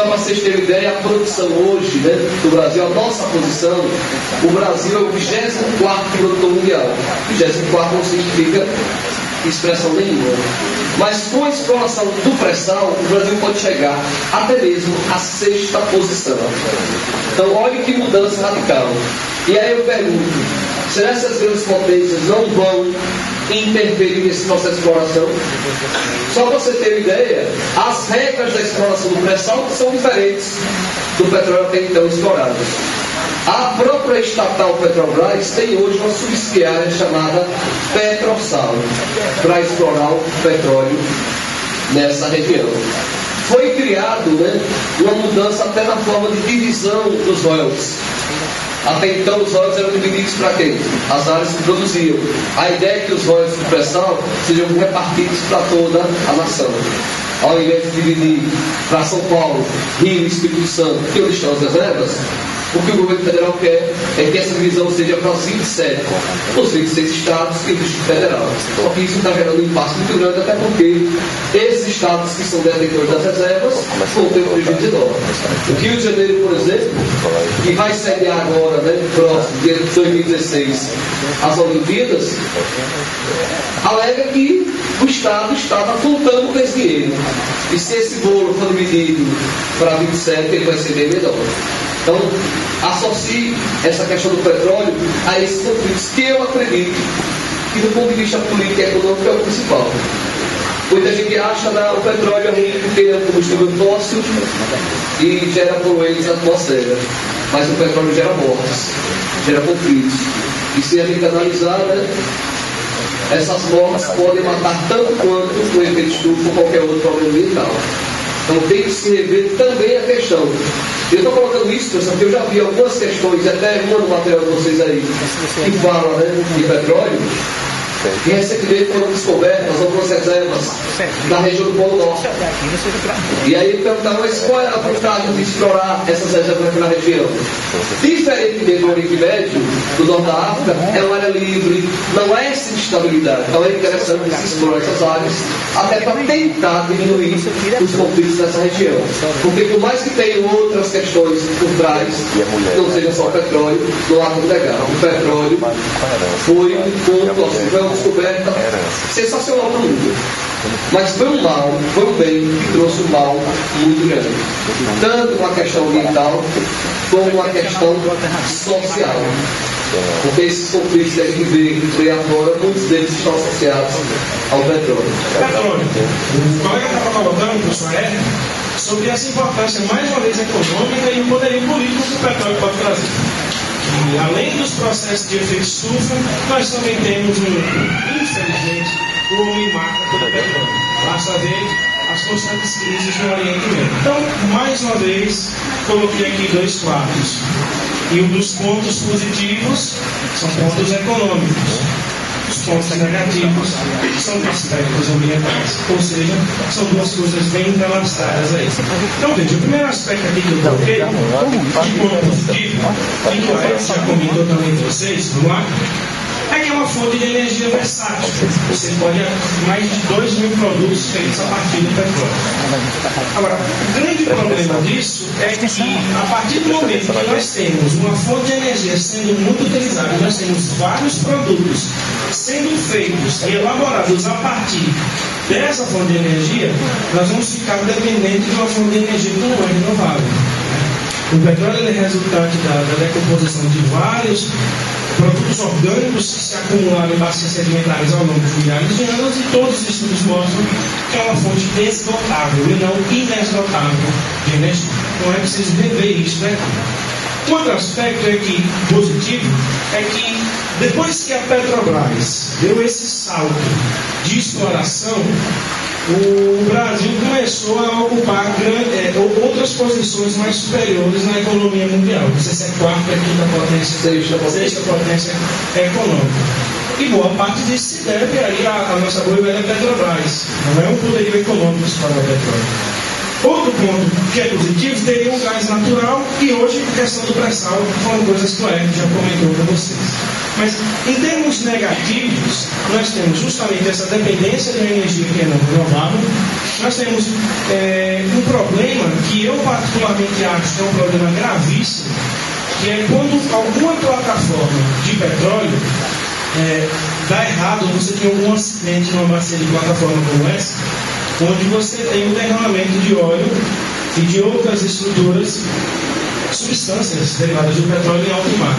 para vocês terem ideia, a produção hoje, né, do Brasil, a nossa posição, o Brasil é o 24º produtor mundial. 24 não significa expressão nenhuma. Mas com a exploração do pré-sal, o Brasil pode chegar até mesmo à 6ª posição. Então, olha que mudança radical. E aí eu pergunto, será que essas grandes potências não vão interferir nesse processo de exploração? Só para você ter uma ideia, as regras da exploração do pré-sal são diferentes do petróleo até então explorado. A própria estatal Petrobras tem hoje uma subsidiária chamada Petrosal para explorar o petróleo nessa região. Foi criado, né, uma mudança até na forma de divisão dos royalties. Até então os royalties eram divididos para quê? As áreas que produziam. A ideia é que os royalties do pré-sal sejam repartidos para toda a nação. Ao invés de dividir para São Paulo, Rio e Espírito Santo, que onde estão as reservas, o que o governo federal quer é que essa divisão seja para os 27 estados e o Distrito Federal. Só que isso está gerando um impacto muito grande, até porque esses estados que são detentores das reservas vão ter um prejuízo enorme. O Rio de Janeiro, por exemplo, que vai sediar agora, né, próximo, dia 2016, as Olimpíadas, alega que o Estado estava contando com esse dinheiro. E se esse bolo for dividido para 27, ele vai ser bem menor. Então, associe essa questão do petróleo a esses conflitos que eu acredito que, do ponto de vista político e econômico, é o principal. Muita gente acha que o petróleo é ruim porque é um combustível fóssil e gera poluentes na atmosfera. Mas o petróleo gera mortes, gera conflitos. E se a gente analisar, né, essas mortes podem matar tanto quanto o efeito estufa ou qualquer outro problema ambiental. Então tem que se rever também a questão. Eu estou colocando isso, pessoal, porque eu já vi algumas questões, até uma no material de vocês aí, que fala, né, de petróleo. E recentemente foram descobertas algumas reservas da região do Polo Norte. E aí perguntaram, mas qual é a vantagem de explorar essas reservas aqui na região? Diferentemente do Oriente Médio, do Norte da África, é uma área livre, não é essa instabilidade. Então é interessante que se explorar essas áreas, até para tentar diminuir os conflitos nessa região. Porque por mais que tenham outras questões por trás, não seja só o petróleo, não há como negar. O petróleo foi um ponto, assim, foi uma descoberta sensacional para o mundo. Mas foi um mal, foi um bem que trouxe um mal muito grande. Tanto uma questão ambiental, como uma questão social. Porque esses conflitos que a gente vê agora, muitos deles estão associados ao petróleo. O colega estava colocando, professor Hélio, sobre essa importância, mais uma vez, econômica e o poderio político que o petróleo pode trazer. E além dos processos de efeito estufa, nós também temos, infelizmente, o homem mata pelo petróleo. Basta ver as constantes crises no Oriente Médio. Então, mais uma vez, coloquei aqui 2 quadros. E um dos pontos positivos são pontos econômicos. Os pontos negativos são aspectos ambientais. Ou seja, são duas coisas bem entrelaçadas aí. Então, veja, o primeiro aspecto aqui que eu coloquei, de ponto positivo, e que o Alex já comentou também com vocês, vamos lá, é que é uma fonte de energia versátil. Você pode ter mais de 2.000 produtos feitos a partir do petróleo. Agora, o grande problema disso é que, a partir do momento que nós temos uma fonte de energia sendo muito utilizada, nós temos vários produtos sendo feitos e elaborados a partir dessa fonte de energia, nós vamos ficar dependentes de uma fonte de energia que não é renovável. O petróleo é resultante da decomposição de vários produtos orgânicos que se acumularam em bacias sedimentares ao longo de milhares de anos, e todos os estudos mostram que é uma fonte esgotável e não inesgotável de energia. Então é preciso rever isso, né? Outro aspecto positivo é que depois que a Petrobras deu esse salto de exploração, o Brasil começou a ocupar outras posições mais superiores na economia mundial. Não sei se é quarta, quinta potência, sexta potência econômica. E boa parte disso se deve aí à nossa boa e velha Petrobras. Não é um poderio econômico explorar o petróleo. Outro ponto que é positivo teria um gás natural, e hoje a questão do pré-sal foram coisas que o Eric já comentou para vocês. Mas em termos negativos, nós temos justamente essa dependência de energia que é não renovável, nós temos um problema que eu particularmente acho que é um problema gravíssimo, que é quando alguma plataforma de petróleo dá errado, você tem algum acidente numa bacia de plataforma como essa, onde você tem o derramamento de óleo e de outras estruturas, substâncias derivadas do petróleo em alto mar.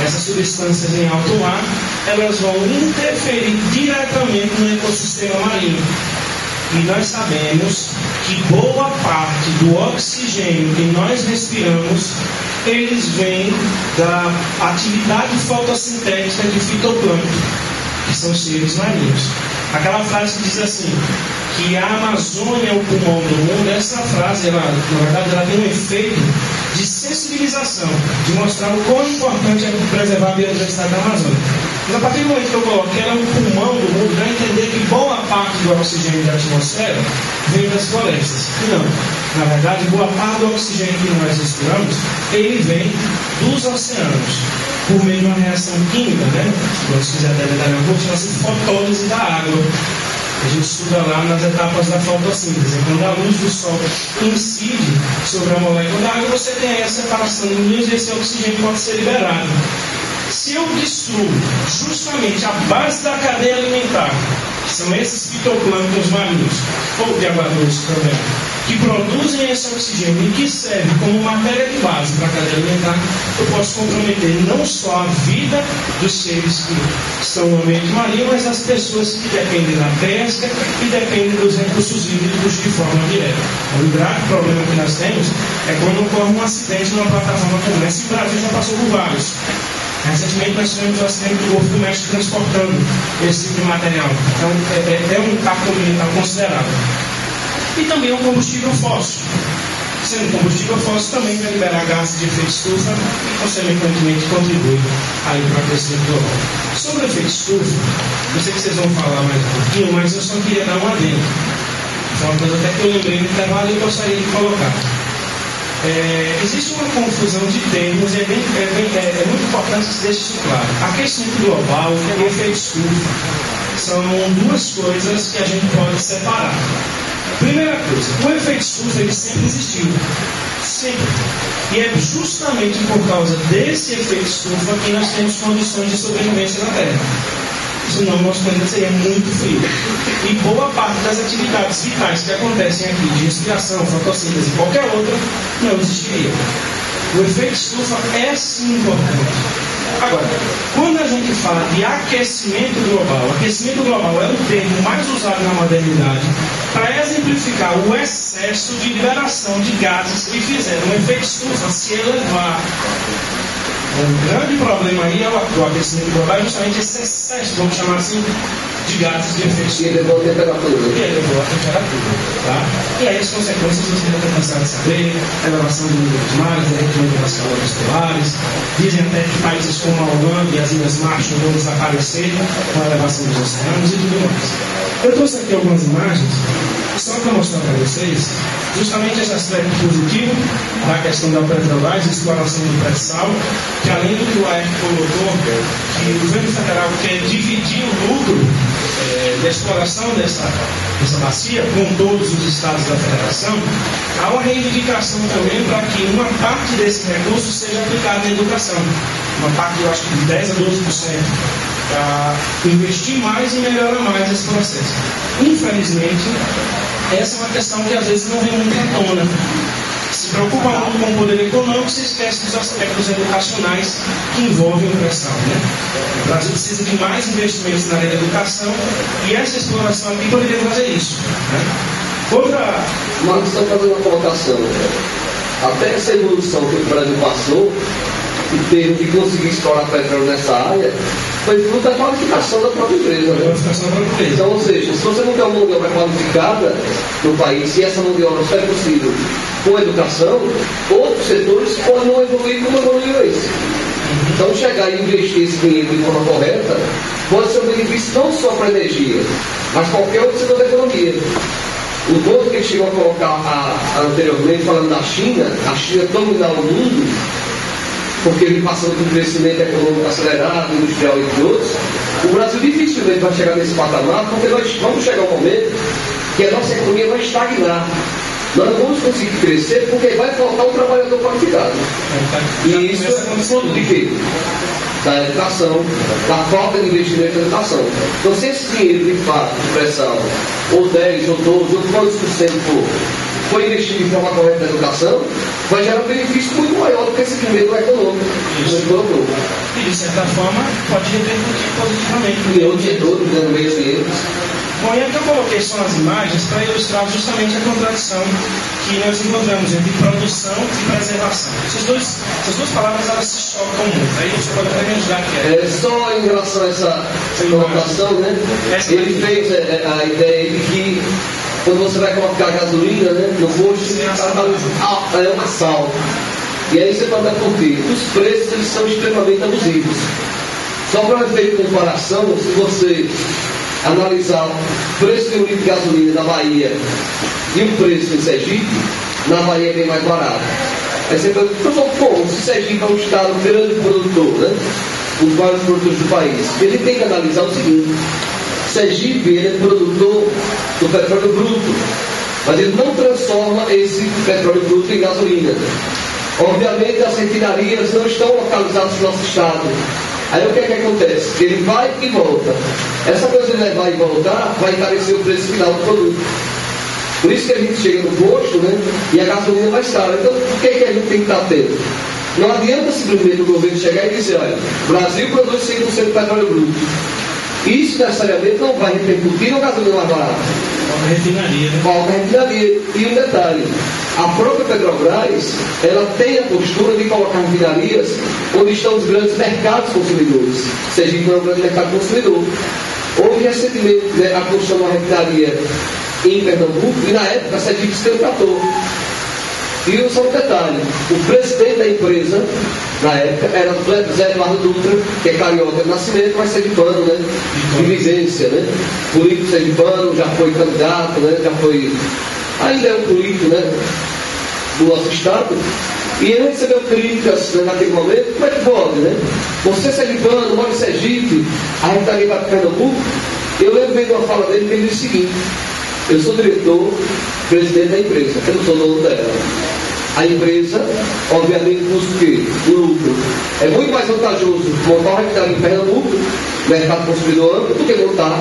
Essas substâncias em alto mar, elas vão interferir diretamente no ecossistema marinho. E nós sabemos que boa parte do oxigênio que nós respiramos, eles vêm da atividade fotossintética de fitoplâncton, que são seres marinhos. Aquela frase que diz assim, que a Amazônia é o pulmão do mundo, essa frase, na verdade, ela tem um efeito de sensibilização, de mostrar o quão importante é preservar a biodiversidade da Amazônia. Mas a partir do momento que eu coloco que ela é o pulmão do mundo, dá a entender que boa parte do oxigênio da atmosfera vem das florestas. E não. Na verdade, boa parte do oxigênio que nós respiramos, ele vem dos oceanos, por meio de uma reação química, Se você quiser detalhar um pouco, chama-se fotólise da água. A gente estuda lá nas etapas da fotossíntese. Quando a luz do sol incide sobre a molécula da água, você tem aí a separação de íons e esse oxigênio pode ser liberado. Se eu destruo justamente a base da cadeia alimentar, que são esses fitoplânctons marinhos, ou de água doce também, que produzem esse oxigênio e que servem como matéria de base para a cadeia alimentar, eu posso comprometer não só a vida dos seres que estão no ambiente marinho, mas as pessoas que dependem da pesca e dependem dos recursos hídricos de forma direta. O grave problema que nós temos é quando ocorre um acidente numa plataforma como essa, e o Brasil já passou por vários. Recentemente nós tivemos um acidente do Golfo do México transportando esse tipo de material. Então é um impacto ambiental considerável. E também o combustível fóssil. Sendo combustível fóssil também vai liberar gases de efeito estufa e, consequentemente, contribui aí para o aquecimento global. Sobre o efeito estufa, eu sei que vocês vão falar mais um pouquinho, mas eu só queria dar um adendo. Foi uma coisa até que eu lembrei no intervalo e eu gostaria de colocar. Existe uma confusão de termos e é muito importante que se deixe isso claro. Aquecimento global e efeito estufa são duas coisas que a gente pode separar. Primeira coisa, o efeito estufa ele sempre existiu. Sempre. E é justamente por causa desse efeito estufa que nós temos condições de sobrevivência na Terra. Senão o nosso planeta seria muito frio. E boa parte das atividades vitais que acontecem aqui, de respiração, fotossíntese e qualquer outra, não existiria. O efeito estufa é sim importante. Agora, quando a gente fala de aquecimento global é o termo mais usado na modernidade para exemplificar o excesso de liberação de gases que fizeram o efeito estufa se elevar. O grande problema aí é o aquecimento global, justamente esse excesso, vamos chamar assim, de gases de efeito estufa. E elevou a temperatura. Tá? E aí as consequências você já está cansado de saber, elevação do nível dos mares, derretimento das calotas polares. Dizem até que países como a Holanda e as Ilhas Marshall vão desaparecer com a elevação dos oceanos e tudo mais. Eu trouxe aqui algumas imagens, só para mostrar para vocês, justamente esse aspecto positivo da questão da Petrobras, exploração do pré-sal, que além do que o AER colocou, que o governo federal quer dividir o lucro da exploração dessa bacia com todos os estados da federação, há uma reivindicação também para que uma parte desse recurso seja aplicada na educação. Uma parte, eu acho que de 10% a 12%, para investir mais e melhorar mais esse processo. Infelizmente, essa é uma questão que às vezes não vem muito à tona. Se preocupa muito com o poder econômico, se esquece dos aspectos educacionais que envolvem o pré-sal. O Brasil precisa de mais investimentos na área da educação e essa exploração aqui poderia fazer isso. Outra... Mas estão fazendo uma colocação. Até essa evolução que o Brasil passou, em termos de conseguir explorar petróleo nessa área, foi fruto da qualificação da própria empresa. Então, ou seja, se você não tem uma mão de obra qualificada no país, e essa mão de obra só é possível com a educação, outros setores podem não evoluir como evoluiu esse. Então, chegar e investir esse dinheiro de forma correta pode ser um benefício não só para a energia, mas qualquer outro setor da economia. O ponto que ele chegou a colocar anteriormente, falando da China, a China dominar o mundo, porque ele passando por um crescimento econômico acelerado, industrial e outros, o Brasil dificilmente vai chegar nesse patamar, porque nós vamos chegar um momento que a nossa economia vai estagnar. Nós não vamos conseguir crescer porque vai faltar um trabalhador qualificado. E isso é fruto de quê? Da educação, da falta de investimento na educação. Então, se esse dinheiro, de fato, de pressão, ou 10, ou 12, ou quantos por cento for investido de forma correta na educação, vai gerar um benefício muito maior do que esse primeiro econômico. E, de certa forma, pode repercutir positivamente. E o dia todo, dando meio dinheiro. Bom, e aqui eu coloquei só as imagens para ilustrar justamente a contradição que nós encontramos entre produção e preservação. Essas duas palavras, elas se chocam muito. Aí você pode até me ajudar aqui. Só em relação a essa colocação, né? Ele fez a ideia de que quando você vai colocar gasolina, né, no posto, é uma sal. E aí você pode conferir. Os preços, eles são extremamente abusivos. Só para um efeito de comparação, se você analisar o preço de um litro de gasolina na Bahia e o preço em Sergipe, na Bahia é bem mais barato. Aí você pergunta, como? Se Sergipe é um estado grande produtor, né? Um dos maiores produtores do país. Ele tem que analisar o seguinte: Sergipe, ele é produtor do petróleo bruto, mas ele não transforma esse petróleo bruto em gasolina. Obviamente, as refinarias não estão localizadas no nosso estado. Aí o que é que acontece? Ele vai e volta. Essa coisa de levar e voltar vai encarecer o preço final do produto. Por isso que a gente chega no posto, né, e a gasolina é mais cara. Então, o que é que a gente tem que estar tendo? Não adianta simplesmente o governo chegar e dizer: olha, o Brasil produz 100% de petróleo bruto. Isso necessariamente não vai repercutir na gasolina mais barata. Falta refinaria, né? Falta refinaria. E um detalhe: a própria Petrobras, ela tem a postura de colocar refinarias onde estão os grandes mercados consumidores. Sergipe não é um grande mercado consumidor. Houve recentemente, né, a construção de uma refinaria em Pernambuco, e na época a Sergipe se candidatou. E só um detalhe: o presidente da empresa, na época, era Zé Eduardo Dutra, que é carioca de nascimento, mas sergipano, né? De vivência, né? Político sergipano, já foi candidato, né? Já foi. Ainda é um político, né? Do nosso estado. E ele recebeu críticas, né, naquele momento. Como é que pode, né? Você sergipano, mora em Sergipe, a gente está ali para Pernambuco. Eu lembro bem de uma fala dele que ele disse o seguinte: eu sou diretor, presidente da empresa, eu não sou dono dela. A empresa, obviamente, busca o quê? O lucro. É muito mais vantajoso montar uma refinaria em Pernambuco, mercado consumidor amplo, do que montar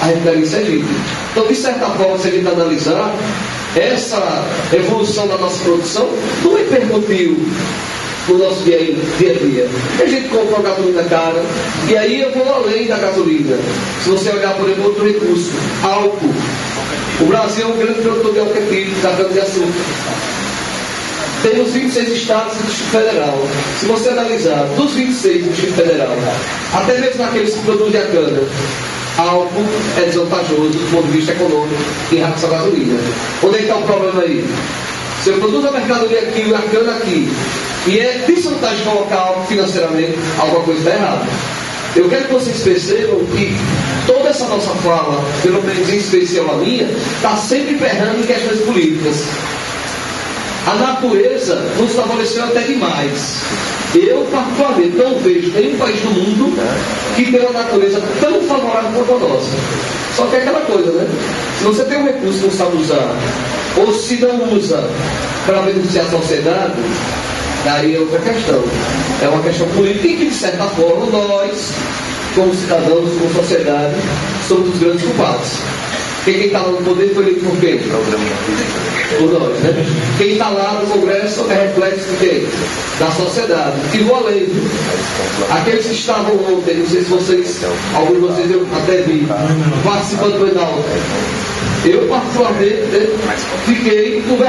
a refinaria em Sergipe. Então, de certa forma, se a gente analisar, essa evolução da nossa produção não repercutiu no nosso dia a dia. A gente compra uma gasolina cara, e aí eu vou além da gasolina. Se você olhar, por exemplo, outro recurso, álcool. O Brasil é um grande produtor de álcool etílico, da cana-de-açúcar. Temos 26 estados e Distrito Federal. Se você analisar, dos 26 do Distrito Federal, até mesmo aqueles que produzem a cana, álcool é desvantajoso do ponto de vista econômico em relação à gasolina. Onde é que está o problema aí? Se eu produzo a mercadoria aqui e a cana aqui, e é desvantagem colocar álcool financeiramente, alguma coisa está errada. Eu quero que vocês percebam que toda essa nossa fala, pelo menos em especial a minha, está sempre emperrando em questões políticas. A natureza nos favoreceu até demais. Eu, particularmente, não vejo nenhum país do mundo que tenha uma natureza tão favorável quanto a nossa. Só que é aquela coisa, né? Se você tem um recurso que não sabe usar, ou se não usa para beneficiar a sociedade, daí é outra questão. É uma questão política em que, de certa forma, nós, como cidadãos, como sociedade, somos os grandes culpados. Porque quem está lá no poder foi eleito por quem? Por nós, né? Quem está lá no Congresso é reflexo de quem? Da sociedade. E vou além. Aqueles que estavam ontem, não sei se vocês, alguns de vocês eu até vi, participando do Enalta. Eu, particularmente, fiquei